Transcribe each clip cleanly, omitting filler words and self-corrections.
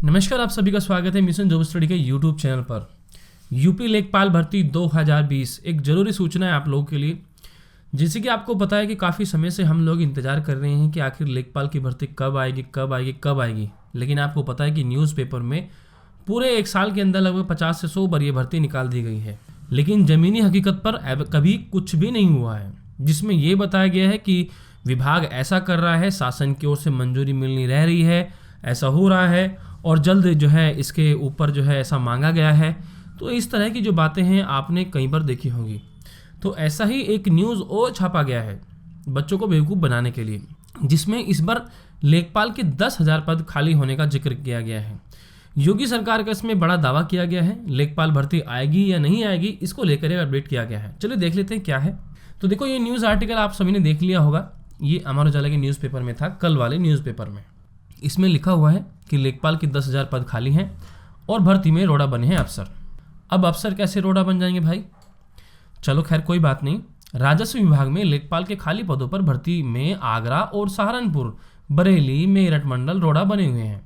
नमस्कार, आप सभी का स्वागत है मिशन जॉब स्टडी के यूट्यूब चैनल पर। यूपी लेखपाल भर्ती 2020 एक ज़रूरी सूचना है आप लोगों के लिए। जैसे कि आपको पता है कि काफ़ी समय से हम लोग इंतज़ार कर रहे हैं कि आखिर लेखपाल की भर्ती कब आएगी। लेकिन आपको पता है कि न्यूज़पेपर में पूरे एक साल के अंदर लगभग 50 से 100 बार ये भर्ती निकाल दी गई है, लेकिन ज़मीनी हकीकत पर कभी कुछ भी नहीं हुआ है, जिसमें ये बताया गया है कि विभाग ऐसा कर रहा है, शासन की ओर से मंजूरी मिलनी रह रही है, ऐसा हो रहा है और जल्द जो है इसके ऊपर जो है ऐसा मांगा गया है। तो इस तरह की जो बातें हैं आपने कई बार देखी होंगी। तो ऐसा ही एक न्यूज़ और छापा गया है बच्चों को बेवकूफ़ बनाने के लिए, जिसमें इस बार लेखपाल के 10,000 पद खाली होने का जिक्र किया गया है। योगी सरकार का इसमें बड़ा दावा किया गया है। लेखपाल भर्ती आएगी या नहीं आएगी, इसको लेकर एक अपडेट किया गया है। चलिए देख लेते हैं क्या है। तो देखो, ये न्यूज़ आर्टिकल आप सभी ने देख लिया होगा। ये अमर उजाला के न्यूज़पेपर में था, कल वाले न्यूज़पेपर में। इसमें लिखा हुआ है कि लेखपाल की 10,000 पद खाली हैं और भर्ती में रोड़ा बने हैं अफसर। अब अफसर कैसे रोड़ा बन जाएंगे भाई? चलो खैर कोई बात नहीं। राजस्व विभाग में लेखपाल के खाली पदों पर भर्ती में आगरा और सहारनपुर, बरेली, मेरठ मंडल रोड़ा बने हुए हैं।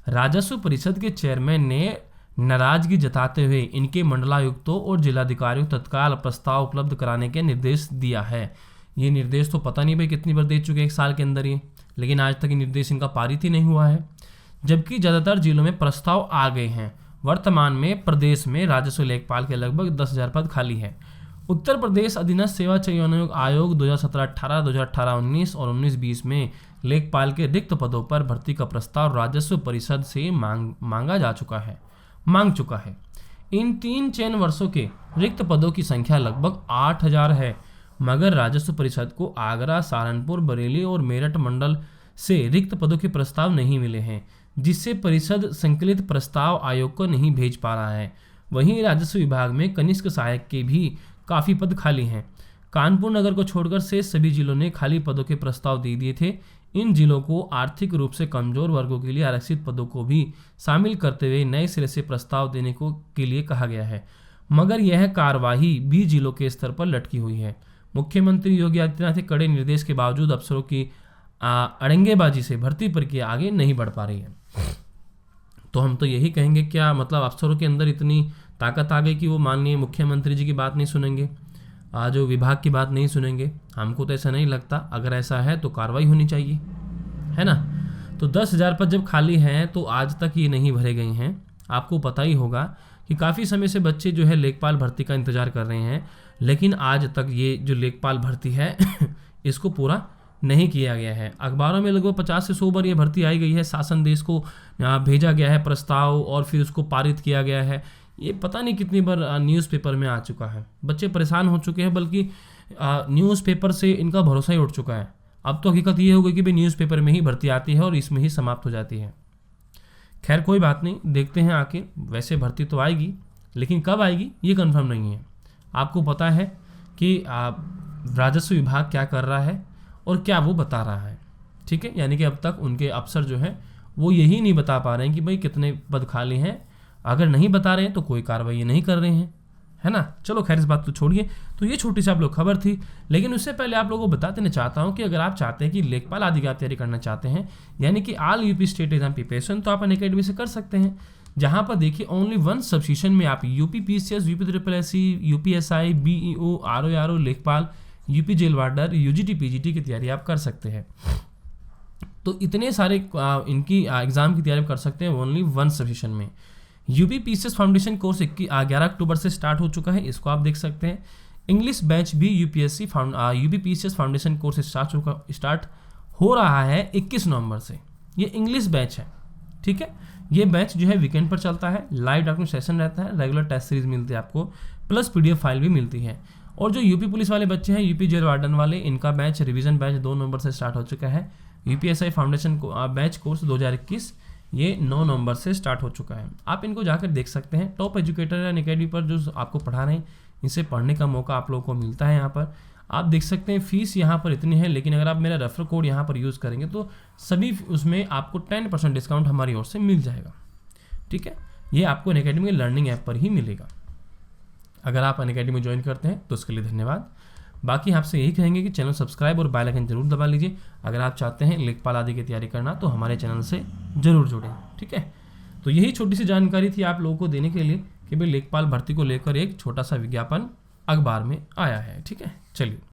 राजस्व परिषद के चेयरमैन ने नाराजगी जताते हुए इनके मंडलायुक्तों और जिलाधिकारियों तत्काल प्रस्ताव उपलब्ध कराने के निर्देश दिया है। ये निर्देश तो पता नहीं भाई कितनी बार दे चुके हैं एक साल के अंदर ये, लेकिन आज तक ये निर्देश इनका पारित ही नहीं हुआ है। जबकि ज़्यादातर जिलों में प्रस्ताव आ गए हैं। वर्तमान में प्रदेश में राजस्व लेखपाल के लगभग 10,000 पद खाली हैं। उत्तर प्रदेश अधीनस्थ सेवा चयन आयोग 2017-18, 2018-19 और 19-20 में लेखपाल के रिक्त पदों पर भर्ती का प्रस्ताव राजस्व परिषद से मांग चुका है। इन 3 चयन वर्षों के रिक्त पदों की संख्या लगभग 8,000 है, मगर राजस्व परिषद को आगरा, सहारनपुर, बरेली और मेरठ मंडल से रिक्त पदों के प्रस्ताव नहीं मिले हैं, जिससे परिषद संकलित प्रस्ताव आयोग को नहीं भेज पा रहा है। वहीं राजस्व विभाग में कनिष्ठ सहायक के भी काफ़ी पद खाली हैं। कानपुर नगर को छोड़कर शेष सभी जिलों ने खाली पदों के प्रस्ताव दे दिए थे। इन जिलों को आर्थिक रूप से कमजोर वर्गों के लिए आरक्षित पदों को भी शामिल करते हुए नए सिरे से प्रस्ताव देने के लिए कहा गया है, मगर यह कार्यवाही भी जिलों के स्तर पर लटकी हुई है। मुख्यमंत्री योगी आदित्यनाथ के कड़े निर्देश के बावजूद अफसरों की अड़ंगेबाजी से भर्ती प्रक्रिया आगे नहीं बढ़ पा रही है। तो हम तो यही कहेंगे, क्या मतलब अफसरों के अंदर इतनी ताकत आ गई कि वो माननीय मुख्यमंत्री जी की बात नहीं सुनेंगे, जो विभाग की बात नहीं सुनेंगे? हमको तो ऐसा नहीं लगता। अगर ऐसा है तो कार्रवाई होनी चाहिए, है ना। तो 10,000 पद जब खाली हैं तो आज तक ये नहीं भरे गए हैं। आपको पता ही होगा कि काफ़ी समय से बच्चे जो है लेखपाल भर्ती का इंतजार कर रहे हैं, लेकिन आज तक ये जो लेखपाल भर्ती है इसको पूरा नहीं किया गया है। अखबारों में लगभग 50 से 100 बार ये भर्ती आई गई है। शासन देश को भेजा गया है प्रस्ताव और फिर उसको पारित किया गया है। ये पता नहीं कितनी बार न्यूज़पेपर में आ चुका है। बच्चे परेशान हो चुके हैं, बल्कि न्यूज़पेपर से इनका भरोसा ही उठ चुका है। अब तो हकीकत ये हो गई कि भाई न्यूज़पेपर में ही भर्ती आती है और इसमें ही समाप्त हो जाती है। खैर कोई बात नहीं, देखते हैं आखिर। वैसे भर्ती तो आएगी, लेकिन कब आएगी ये कंफर्म नहीं है। आपको पता है कि राजस्व विभाग क्या कर रहा है और क्या वो बता रहा है, ठीक है। यानी कि अब तक उनके अफसर जो हैं वो यही नहीं बता पा रहे हैं कि भाई कितने पद खाली हैं। अगर नहीं बता रहे हैं तो कोई कार्रवाई नहीं कर रहे हैं, है ना। चलो खैर इस बात को छोड़िए। तो ये छोटी सी आप लोग खबर थी, लेकिन उससे पहले आप लोगों को बता देना चाहता हूँ कि अगर आप चाहते हैं कि लेखपाल आदि की तैयारी करना चाहते हैं, यानी कि all UP state exam preparation, तो आप अनअकैडमी से कर सकते हैं। जहाँ पर देखिए ओनली 1 सब्सक्रिप्शन में आप UP PCS, UP SSSC, UPSI, BEO, RO, लेखपाल, UP jail warder, UGT, PGT की तैयारी आप कर सकते हैं। तो इतने सारे इनकी एग्जाम की तैयारी कर सकते हैं ओनली 1 सब्सक्रिप्शन में। यूपी पीसीएस फाउंडेशन कोर्स 11 अक्टूबर से स्टार्ट हो चुका है, इसको आप देख सकते हैं। इंग्लिश बैच भी UP PCS foundation course start हो रहा है 21 नवंबर से। ये इंग्लिश बैच है, ठीक है। ये बैच जो है वीकेंड पर चलता है। लाइव डॉक्यूमेंट सेशन रहता है, रेगुलर टेस्ट सीरीज मिलती है आपको, प्लस पीडीएफ फाइल भी मिलती है। और जो यूपी पुलिस वाले बच्चे हैं, यूपी जेल वार्डन वाले, इनका बैच रिवीजन बैच 2 नवंबर से स्टार्ट हो चुका है। यूपीएसआई फाउंडेशन बैच कोर्स 2021 ये 9 नवंबर से स्टार्ट हो चुका है। आप इनको जाकर देख सकते हैं। टॉप एजुकेटर अनअकैडमी पर जो आपको पढ़ा रहे हैं, इनसे पढ़ने का मौका आप लोगों को मिलता है। यहाँ पर आप देख सकते हैं फीस यहाँ पर इतनी है, लेकिन अगर आप मेरा रेफर कोड यहाँ पर यूज़ करेंगे तो सभी उसमें आपको 10% डिस्काउंट हमारी ओर से मिल जाएगा, ठीक है। ये आपको अनअकैडमी के लर्निंग ऐप पर ही मिलेगा। अगर आप अनअकैडमी ज्वाइन करते हैं तो उसके लिए धन्यवाद। बाकी आपसे यही कहेंगे कि चैनल सब्सक्राइब और बेल आइकन जरूर दबा लीजिए। अगर आप चाहते हैं लेखपाल आदि की तैयारी करना तो हमारे चैनल से जरूर जुड़ें, ठीक है। तो यही छोटी सी जानकारी थी आप लोगों को देने के लिए कि भाई लेखपाल भर्ती को लेकर एक छोटा सा विज्ञापन अखबार में आया है। ठीक है, चलिए।